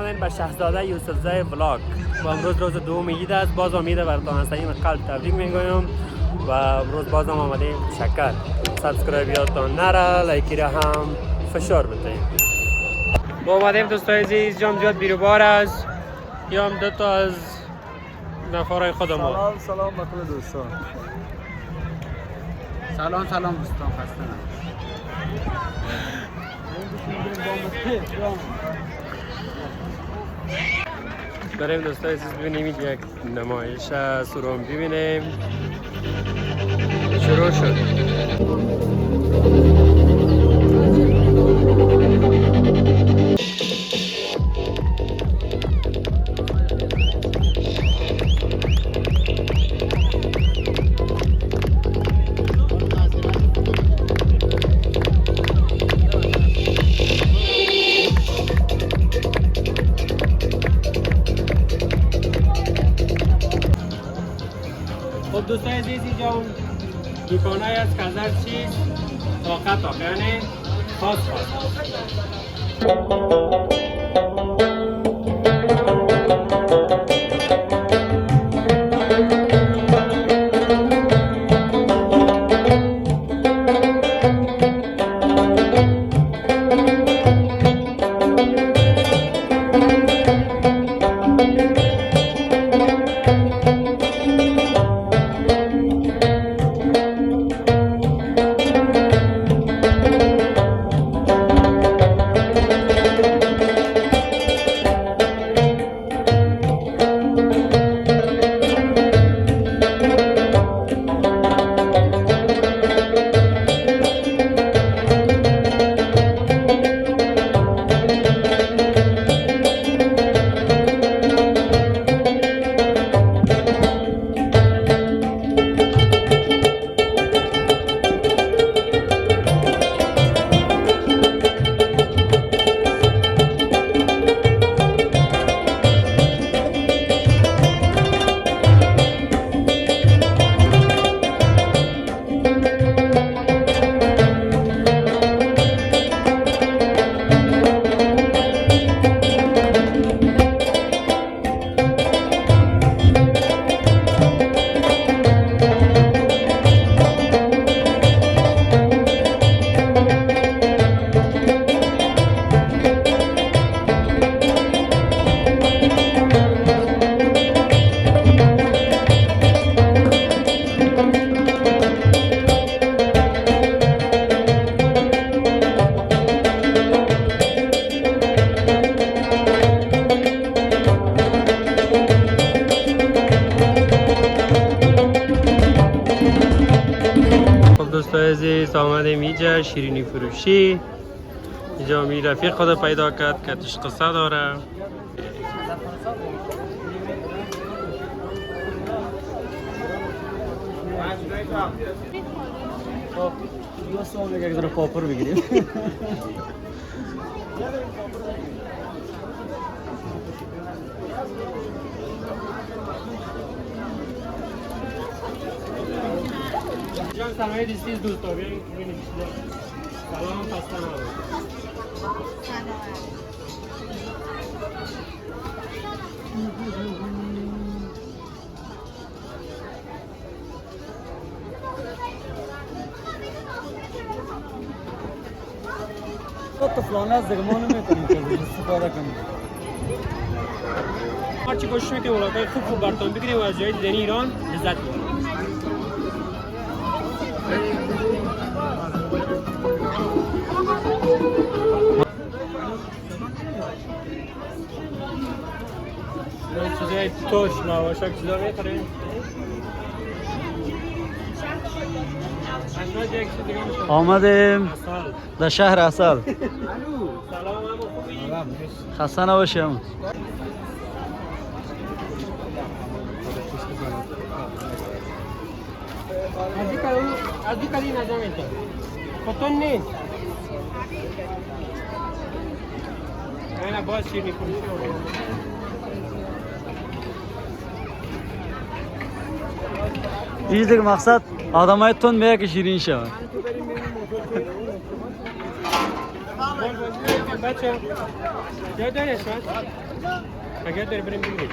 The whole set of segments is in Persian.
آمدین به شهزاده یوسفزای ولاگ و امروز روز دوم عید است. باز امید براتان از این قلب تبریک میگویم و امروز باز هم آمدیم شکر سابسکرایب یادتان نره، لایکی را هم فشار بدهید. با آمدیم دوستای عزیز، جام جات بیروبار است یا هم دو تا از نفرای خودمون. سلام به کل دوستان. سلام دوستان، خسته بریم دوستای عزیز ببینیم یک نمایش سرم ببینیم. شروع شد. خب دوستای عزیز، اینجا اون دکانهایی است که از هر چیز طاقت یعنی خاص. دوستای عزیز، آمدیم اینجا شیرینی فروشی. اینجا می رفیق خود پیدا کرد که توش قصه داره. دوستان یک ذره پاپر بگیریم. جان سلام دیستیز دوستا بیایید ببینید. سلام، خسته نباشید. طفلانه از دیگه ما نمیتونیم که استفاده کنیم. هرچی کوشش میکنیم ولایت‌های خوب براتون بگیریم و از جای دیدنی ایران لذت ببریم. چیزای توش مواشک چیزا میخوریم. آمدیم در شهر اصل. سلام عمو، خوبی؟ خسته نباشیم. از دی کلی نجا میتون خودتون نیست اینا باز شیرینی فروشی این دیگه مقصد آدمای تون میگه که شیرین شود. بچه جای دانش من اگر داری بریم بگیریم.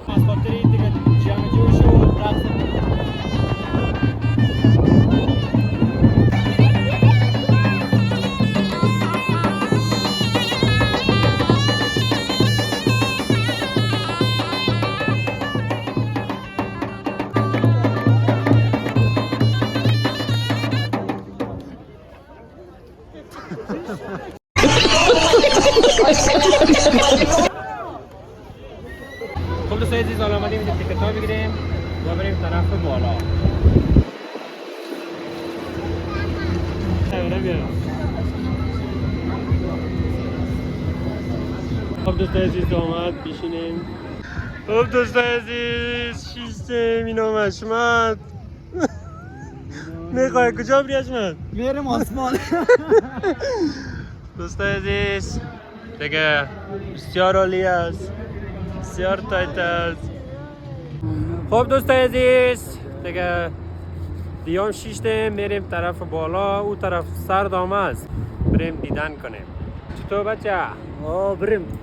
از خاطر این دیگه جمع جوش و رقص خب دوستان عزیز حالا آمدیم اینجا تیکت ها بگیریم و بریم طرف بالا. خب دوستان عزیز آمد بشینیم. خب دوستان عزیز شیستم این هم حشمت. میخوای کجا بری حشمت؟ میرم آسمان. دوستان عزیز دیگه بسیار عالی است، بسیار تایت است. خب دوستان عزیز دیگه دیام شیشتیم میریم طرف بالا، او طرف سردام است، بریم دیدن کنیم. چطور بچه؟ بریم.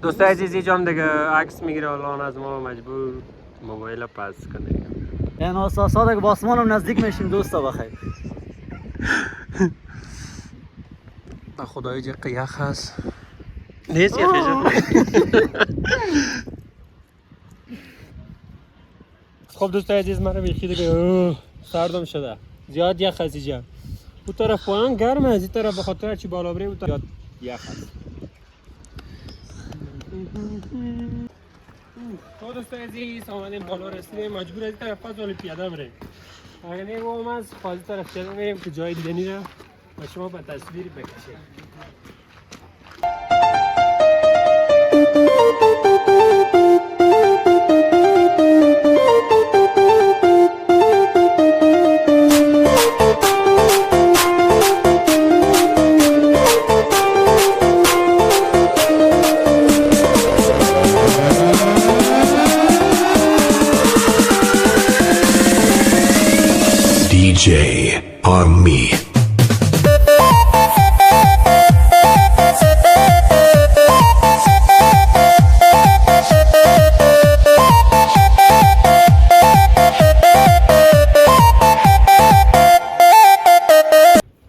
دوستان عزیزی جام دیگه عکس میگیره، الان از ما مجبور موبایل پس کنه. این احساسات که با آسمان هم نزدیک میشیم دوستا بخیر. با خدای جه قیخ هست نیست یه خب دوستان عزیز من رو بیخی دیگه سردم شده، زیاد یخ هست اینجا. اون طرف پایان گرمه، از این طرف بخاطر هرچی بالا بریم اون طرف زیاد یخ هست. خب دوستان عزیز آمدیم بالا رسیدیم، مجبور از این طرف پس ولی پیاده بریم. اگر نگم از خواهی طرف پیاده بریم که جای دیدنی رو و شما به تصویر بکشید. DJ on me.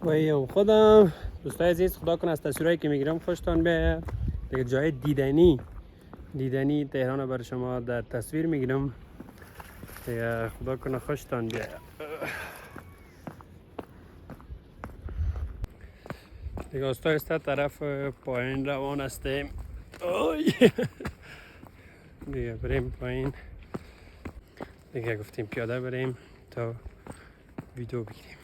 وای خودم دوستای عزیز خدا کنه از تصویرهایی که میگیرم خوشتان بیاد. دیگه جای دیدنی تهران رو برای شما در تصویر میگیرم. دیگه خدا کنه خوشتان بیاد. دیگه آهسته طرف پایین روان هستیم. دیگه بریم پایین. دیگه گفتیم پیاده بریم تا ویدیو بگیریم.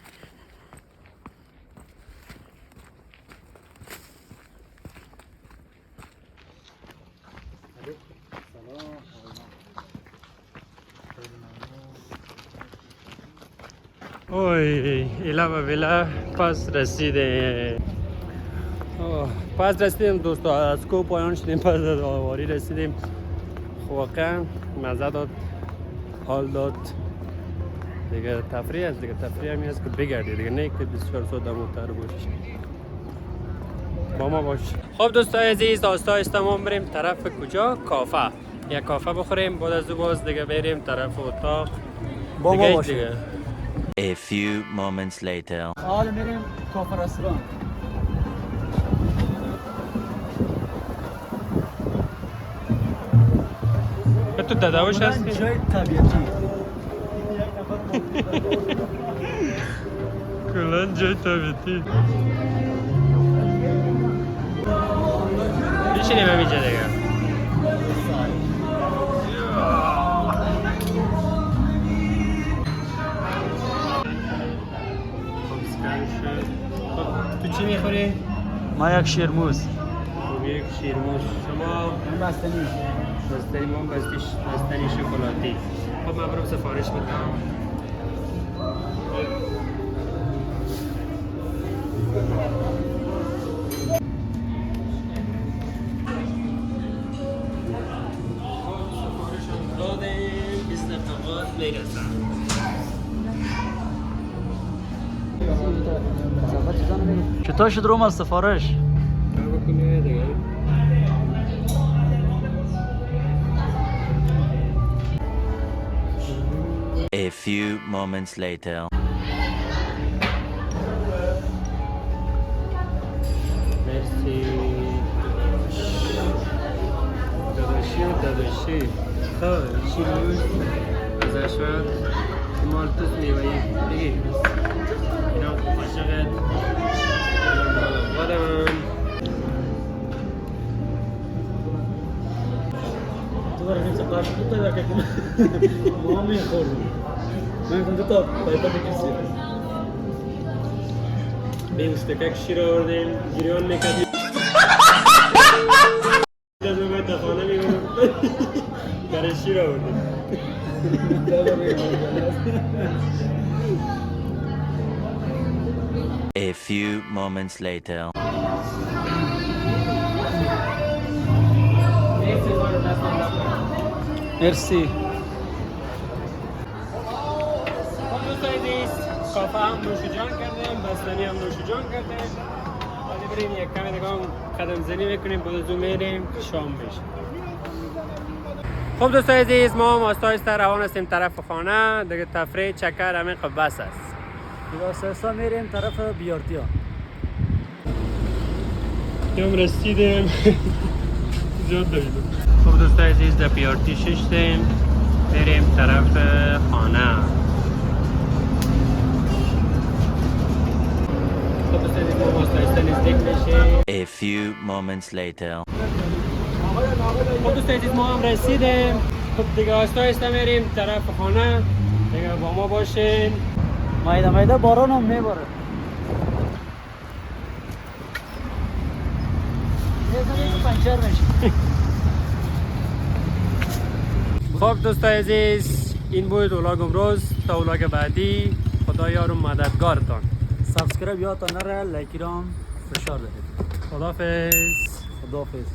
اوی ایلا و ویلا پس رسیده. پس رسیدیم دوستا، از کو پایان شدیم، پس از آواری رسیدیم. واقعا مزه داد، حال داد دیگه. تفریح است دیگه، تفریح همی است که بگردی دیگه، نه که 24 ساعت دموتر باشی. با ما باش. خب دوستای عزیز، آهسته ما بریم طرف کجا؟ کافه. یک کافه بخوریم، بعد از او باز دیگه بریم طرف اتاق با ما دیگه باشیم. دیگه. A few moments later. حالا میریم کافه رستوران. تو داداوش هستی؟ جای طبیعتی. کلان جای طبیعتی. بشینیم همینجا دیگه. تو چی میخوری؟ ما یک شیرموز. خب یک شیرموز. شما؟ من بستنی. بستنی، ما بستنی شکلاتی. خب من برام سفارش میدم. سفارشم دادیم، 20 دقیقه بعد میرسم. چطور شد روم از سفارش؟ بکنی دیگه. A few moments later. مرسی داداشی. خب چی روز ازش شد مال توست میوهی بگی اینا قاشقت بادم. تو برای نیمچه قاشق تو تایده که ما میخورم. من کنده تا پایپا بکسی. بیم استکک شیر آوردیم، جریان میکردیم. از اومد تخانه میگم برای شیر آوردیم. A few moments later. مرسی. دوستان عزیز، کافه هم نوشیجان کردیم، بستنی هم نوشیجان کردیم. حالا بریم یک کمی دیگه هم قدم زنی میکنیم، بعد از اون میریم شام بشیم. خب دوستان عزیز، ما هم آهسته روان هستیم طرف خانه دیگه. تفریح چکر همین بس است. دیگه آستا میریم طرف بیارتیا. هم رسیدیم. زیاد دویدم. خب دوستان عزیز، در پیارتی ششتیم، بریم طرف خانه. خب دوستان عزیز، ما آهسته نزدیک میشیم. A few moments later. خب دوستان عزیز، ما هم رسیدیم. خب دیگه آهسته میریم طرف خانه دیگه. با ما باشین. مایده باران هم میباره. پنچر میشه. خب دوستان عزیز، این بود ولاگ امروز. تا ولاگ بعدی، خدا یار و مددگارتان. سابسکرایب یادتان نره، لایک رام فشار دهید. خداحافظ. خداحافظ.